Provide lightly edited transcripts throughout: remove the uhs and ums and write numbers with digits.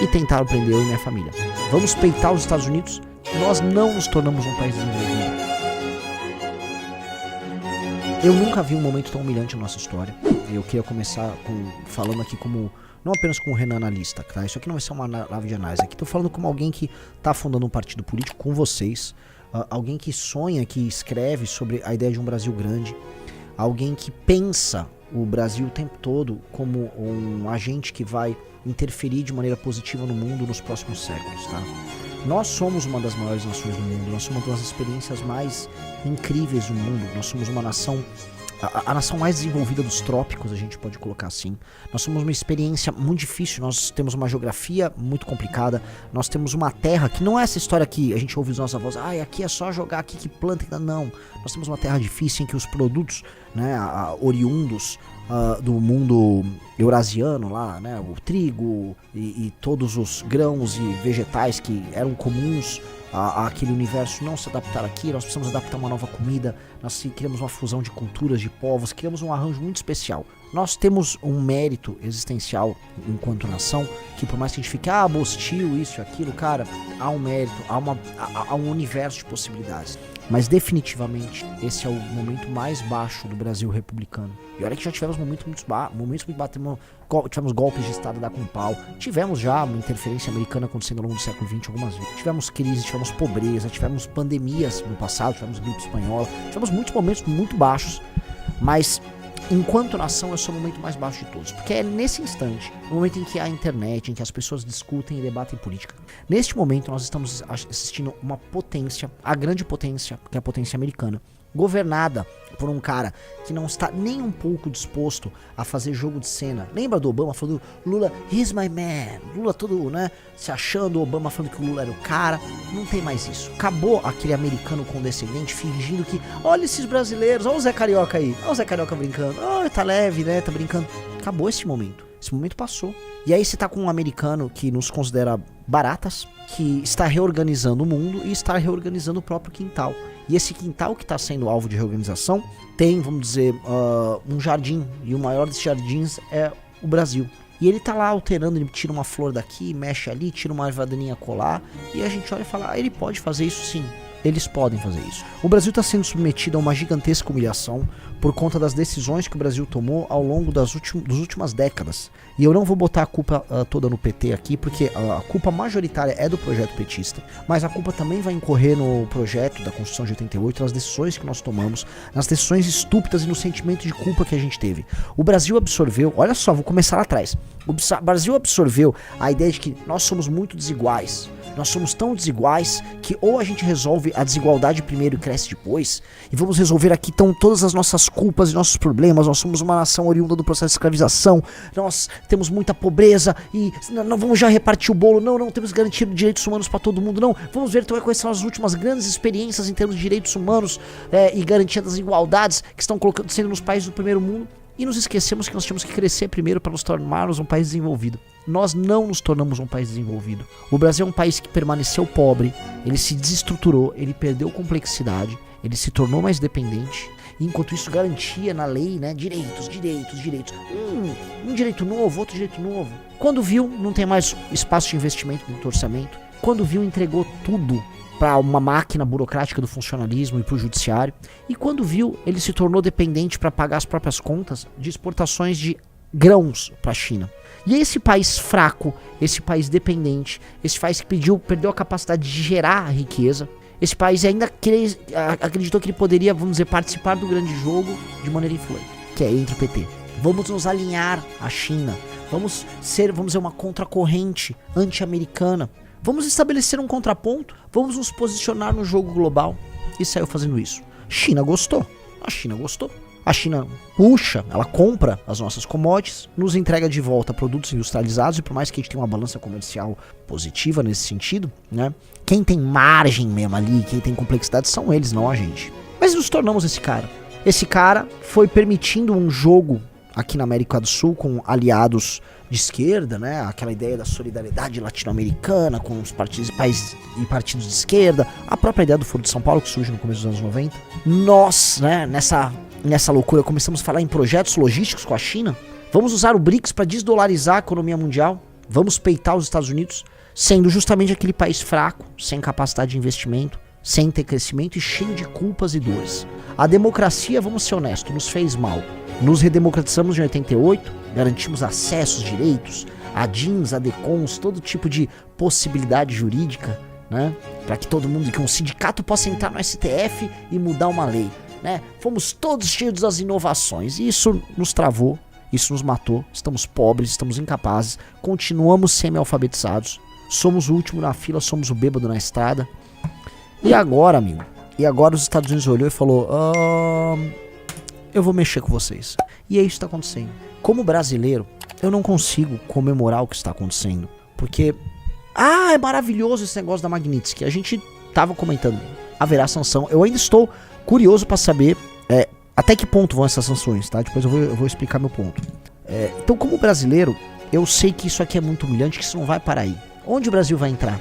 e tentaram prender eu e minha família. Vamos peitar os Estados Unidos? Nós não nos tornamos um país desenvolvido. Eu nunca vi um momento tão humilhante na nossa história. Eu queria começar falando aqui como, não apenas como Renan analista, tá? Isso aqui não vai ser uma live de análise. Aqui tô falando como alguém que tá fundando um partido político com vocês, alguém que sonha, que escreve sobre a ideia de um Brasil grande, alguém que pensa o Brasil o tempo todo como um agente que vai interferir de maneira positiva no mundo nos próximos séculos, tá? Nós somos uma das maiores nações do mundo, nós somos uma das experiências mais incríveis do mundo, nós somos uma nação, a nação mais desenvolvida dos trópicos, a gente pode colocar assim. Nós somos uma experiência muito difícil, nós temos uma geografia muito complicada, nós temos uma terra que não é essa história que a gente ouve os nossos avós, aqui é só jogar, aqui que planta, não. Nós temos uma terra difícil em que os produtos, né, oriundos do mundo eurasiano lá, né, o trigo e todos os grãos e vegetais que eram comuns àquele universo não se adaptaram aqui. Nós precisamos adaptar uma nova comida, nós criamos uma fusão de culturas, de povos, criamos um arranjo muito especial. Nós temos um mérito existencial enquanto nação, que por mais que a gente fique, hostil, isso e aquilo, cara, há um mérito, há um universo de possibilidades. Mas definitivamente esse é o momento mais baixo do Brasil republicano. E olha que já tivemos momentos muito baixos, tivemos golpes de Estado dar com pau, tivemos já uma interferência americana acontecendo ao longo do século XX algumas vezes, tivemos crise, tivemos pobreza, tivemos pandemias no passado, tivemos gripe espanhola, tivemos muitos momentos muito baixos, mas enquanto nação esse é o momento mais baixo de todos, porque é nesse instante, no momento em que há internet, em que as pessoas discutem e debatem política. Neste momento nós estamos assistindo uma potência, a grande potência, que é a potência americana, governada por um cara que não está nem um pouco disposto a fazer jogo de cena. Lembra do Obama falando, Lula, he's my man, Lula todo, né, se achando, Obama falando que o Lula era o cara. Não tem mais isso. Acabou aquele americano condescendente fingindo que, olha esses brasileiros, olha o Zé Carioca aí, olha o Zé Carioca brincando, tá leve, né, tá brincando. Acabou esse momento. Esse momento passou. E aí você tá com um americano que nos considera baratas, que está reorganizando o mundo e está reorganizando o próprio quintal. E esse quintal que está sendo alvo de reorganização tem, vamos dizer, um jardim. E o maior desses jardins é o Brasil. E ele tá lá alterando, ele tira uma flor daqui, mexe ali, tira uma ervaninha colar. E a gente olha e fala, ele pode fazer isso sim. Eles podem fazer isso. O Brasil está sendo submetido a uma gigantesca humilhação por conta das decisões que o Brasil tomou ao longo das últimas décadas. E eu não vou botar a culpa toda no PT aqui, porque a culpa majoritária é do projeto petista, mas a culpa também vai incorrer no projeto da Constituição de 88, nas decisões que nós tomamos, nas decisões estúpidas e no sentimento de culpa que a gente teve. O Brasil absorveu, olha só, vou começar lá atrás. O Brasil absorveu a ideia de que nós somos muito desiguais. Nós somos tão desiguais que ou a gente resolve a desigualdade primeiro e cresce depois, e vamos resolver aqui então todas as nossas culpas e nossos problemas. Nós somos uma nação oriunda do processo de escravização, nós temos muita pobreza e não vamos já repartir o bolo, não temos que garantir direitos humanos para todo mundo, não, vamos ver então quais são as últimas grandes experiências em termos de direitos humanos e garantia das igualdades que estão sendo nos países do primeiro mundo. E nos esquecemos que nós tínhamos que crescer primeiro para nos tornarmos um país desenvolvido. Nós não nos tornamos um país desenvolvido. O Brasil é um país que permaneceu pobre, ele se desestruturou, ele perdeu complexidade, ele se tornou mais dependente. E enquanto isso garantia na lei, né, direitos. Um direito novo, outro direito novo. Quando viu, não tem mais espaço de investimento no orçamento. Quando viu, entregou tudo para uma máquina burocrática do funcionalismo e para o judiciário. E quando viu, ele se tornou dependente para pagar as próprias contas de exportações de grãos para a China. E esse país fraco, esse país dependente, esse país que perdeu a capacidade de gerar riqueza, esse país ainda acreditou que ele poderia, vamos dizer, participar do grande jogo de maneira influente, que é entre o PT. Vamos nos alinhar à China, vamos dizer, uma contracorrente anti-americana. Vamos estabelecer um contraponto, vamos nos posicionar no jogo global. E saiu fazendo isso. A China gostou. A China puxa, ela compra as nossas commodities, nos entrega de volta produtos industrializados, e por mais que a gente tenha uma balança comercial positiva nesse sentido, né? Quem tem margem mesmo ali, quem tem complexidade são eles, não a gente. Mas nos tornamos esse cara. Esse cara foi permitindo um jogo aqui na América do Sul com aliados de esquerda, né? Aquela ideia da solidariedade latino-americana com os países e partidos de esquerda, a própria ideia do Foro de São Paulo que surge no começo dos anos 90. Nós, né, nessa loucura, começamos a falar em projetos logísticos com a China. Vamos usar o BRICS para desdolarizar a economia mundial. Vamos peitar os Estados Unidos, sendo justamente aquele país fraco, sem capacidade de investimento, sem ter crescimento e cheio de culpas e dores. A democracia, vamos ser honestos, nos fez mal. Nos redemocratizamos em 88, garantimos acessos, direitos, ADINs, ADECONs, todo tipo de possibilidade jurídica, né? Para que todo mundo, que um sindicato possa entrar no STF e mudar uma lei, né? Fomos todos cheios das inovações e isso nos travou, isso nos matou. Estamos pobres, estamos incapazes, continuamos semi-alfabetizados, somos o último na fila, somos o bêbado na estrada. E agora, amigo? E agora os Estados Unidos olhou e falou: eu vou mexer com vocês. E é isso que está acontecendo. Como brasileiro, eu não consigo comemorar o que está acontecendo. Porque, é maravilhoso esse negócio da Magnitsky. A gente tava comentando, haverá sanção. Eu ainda estou curioso para saber até que ponto vão essas sanções, tá? Depois eu vou explicar meu ponto. Então, como brasileiro, eu sei que isso aqui é muito humilhante, que isso não vai parar aí. Onde o Brasil vai entrar?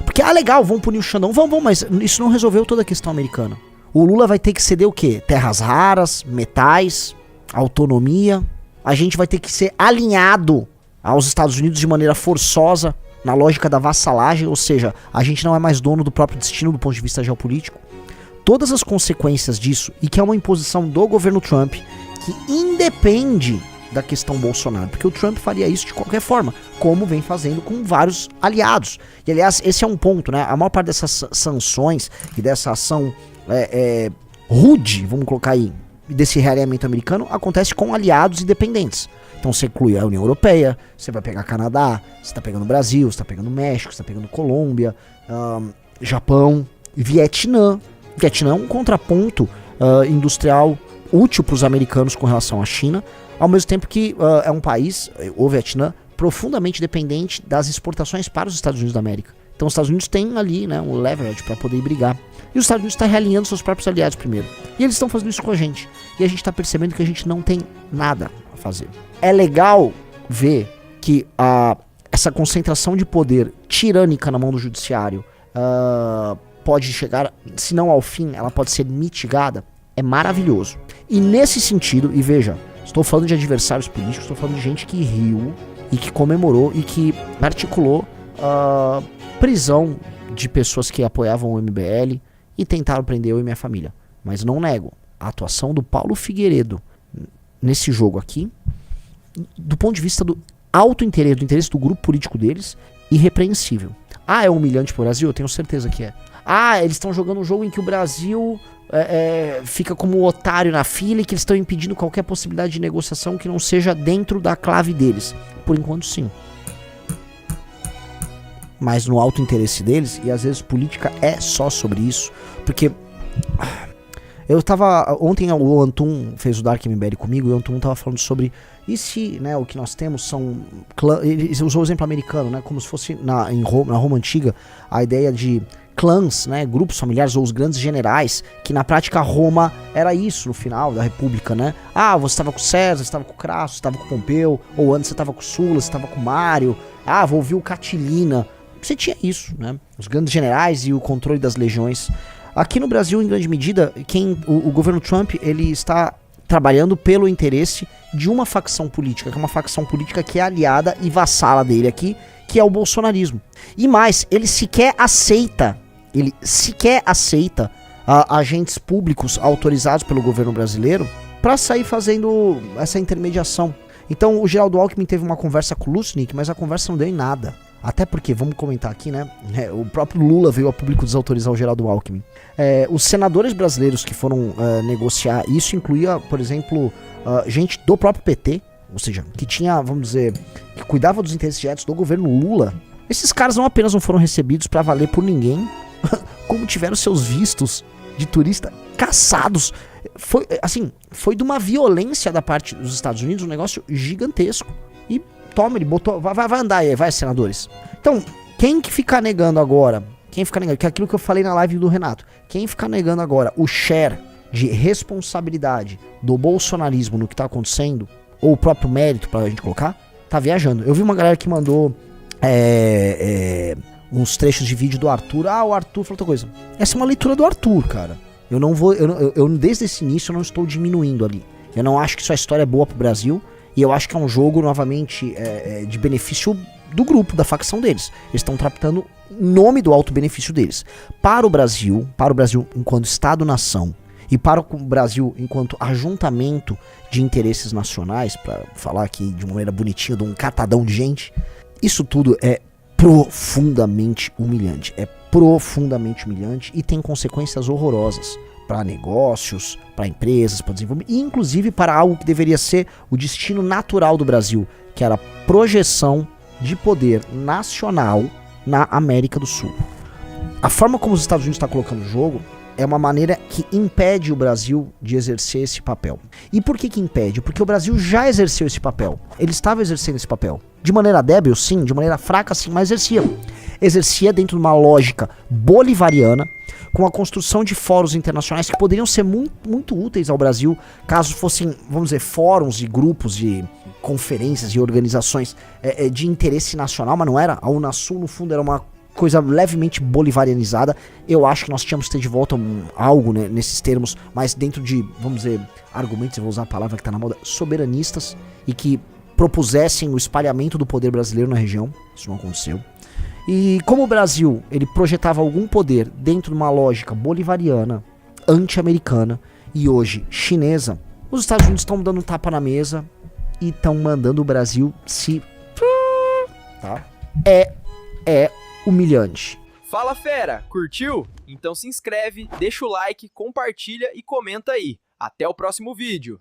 Porque, legal, vão punir o Xandão, vão, mas isso não resolveu toda a questão americana. O Lula vai ter que ceder o quê? Terras raras, metais, autonomia. A gente vai ter que ser alinhado aos Estados Unidos de maneira forçosa, na lógica da vassalagem, ou seja, a gente não é mais dono do próprio destino do ponto de vista geopolítico. Todas as consequências disso, e que é uma imposição do governo Trump, que independe da questão Bolsonaro, porque o Trump faria isso de qualquer forma, como vem fazendo com vários aliados. E aliás, esse é um ponto, né? A maior parte dessas sanções e dessa ação rude, vamos colocar aí, desse realinhamento americano, acontece com aliados independentes. Então você inclui a União Europeia, você vai pegar Canadá, você tá pegando Brasil, você tá pegando México, você tá pegando Colômbia, Japão, Vietnã. Vietnã é um contraponto industrial útil para os americanos com relação à China, ao mesmo tempo que é um país, o Vietnã, profundamente dependente das exportações para os Estados Unidos da América. Então os Estados Unidos têm ali, né, um leverage para poder brigar. E os Estados Unidos estão realinhando seus próprios aliados primeiro. E eles estão fazendo isso com a gente. E a gente está percebendo que a gente não tem nada a fazer. É legal ver que essa concentração de poder tirânica na mão do judiciário pode chegar, se não ao fim, ela pode ser mitigada. É maravilhoso. E nesse sentido, e veja, estou falando de adversários políticos, estou falando de gente que riu e que comemorou e que articulou prisão de pessoas que apoiavam o MBL e tentaram prender eu e minha família. Mas não nego, a atuação do Paulo Figueiredo nesse jogo aqui, do ponto de vista do alto interesse, do interesse do grupo político deles, irrepreensível. É humilhante pro Brasil? Eu tenho certeza que é. Eles estão jogando um jogo em que o Brasil fica como otário na fila e que eles estão impedindo qualquer possibilidade de negociação que não seja dentro da clave deles. Por enquanto, sim. Mas no alto interesse deles, e às vezes política é só sobre isso, porque ontem o Antum fez o Dark MBL comigo, e o Antum tava falando sobre, e se, né, o que nós temos são, ele usou o exemplo americano, né, como se fosse na Roma Antiga, a ideia de clãs, né, grupos familiares ou os grandes generais, que na prática Roma era isso no final da República, né? Você estava com César, você estava com Crasso, você estava com Pompeu, ou antes você estava com Sulla, você estava com Mário, vou ouvir o Catilina. Você tinha isso, né? Os grandes generais e o controle das legiões. Aqui no Brasil, em grande medida, o governo Trump, ele está trabalhando pelo interesse de uma facção política, que é uma facção política que é aliada e vassala dele aqui, que é o bolsonarismo. E mais, ele sequer aceita agentes públicos autorizados pelo governo brasileiro para sair fazendo essa intermediação. Então o Geraldo Alckmin teve uma conversa com o Lusnig, mas a conversa não deu em nada. Até porque, vamos comentar aqui, né? O próprio Lula veio a público desautorizar o Geraldo Alckmin. Os senadores brasileiros que foram negociar, isso incluía, por exemplo, gente do próprio PT, ou seja, que tinha, vamos dizer, que cuidava dos interesses diretos do governo Lula. Esses caras não apenas não foram recebidos pra valer por ninguém, como tiveram seus vistos de turista caçados. Foi de uma violência da parte dos Estados Unidos, um negócio gigantesco. E toma, ele botou, vai andar aí, vai, senadores. Então, quem que fica negando agora? Que é aquilo que eu falei na live do Renato. Quem fica negando agora o share de responsabilidade do bolsonarismo no que tá acontecendo, ou o próprio mérito pra gente colocar, tá viajando. Eu vi uma galera que mandou uns trechos de vídeo do Arthur. O Arthur falou outra coisa. Essa é uma leitura do Arthur, cara. Eu desde esse início eu não estou diminuindo ali. Eu não acho que sua história é boa pro Brasil. E eu acho que é um jogo, novamente, de benefício do grupo, da facção deles. Eles estão tratando em nome do alto benefício deles. Para o Brasil enquanto Estado-nação, e para o Brasil enquanto ajuntamento de interesses nacionais, para falar aqui de uma maneira bonitinha, de um catadão de gente, isso tudo é profundamente humilhante. É profundamente humilhante e tem consequências horrorosas para negócios, para empresas, para desenvolvimento, e inclusive para algo que deveria ser o destino natural do Brasil, que era a projeção de poder nacional na América do Sul. A forma como os Estados Unidos está colocando o jogo é uma maneira que impede o Brasil de exercer esse papel. E por que impede? Porque o Brasil já exerceu esse papel. Ele estava exercendo esse papel. De maneira débil, sim. De maneira fraca, sim. Mas exercia. Exercia dentro de uma lógica bolivariana, com a construção de fóruns internacionais que poderiam ser muito úteis ao Brasil, caso fossem, vamos dizer, fóruns e grupos de conferências e organizações de interesse nacional, mas não era. A Unasul, no fundo, era uma coisa levemente bolivarianizada. Eu acho que nós tínhamos que ter de volta algo, né, nesses termos, mas dentro de, vamos dizer, argumentos, eu vou usar a palavra que está na moda, soberanistas, e que propusessem o espalhamento do poder brasileiro na região. Isso não aconteceu. E como o Brasil, ele projetava algum poder dentro de uma lógica bolivariana, anti-americana e hoje chinesa, os Estados Unidos estão dando um tapa na mesa e estão mandando o Brasil se... Tá? É humilhante. Fala, fera! Curtiu? Então se inscreve, deixa o like, compartilha e comenta aí. Até o próximo vídeo!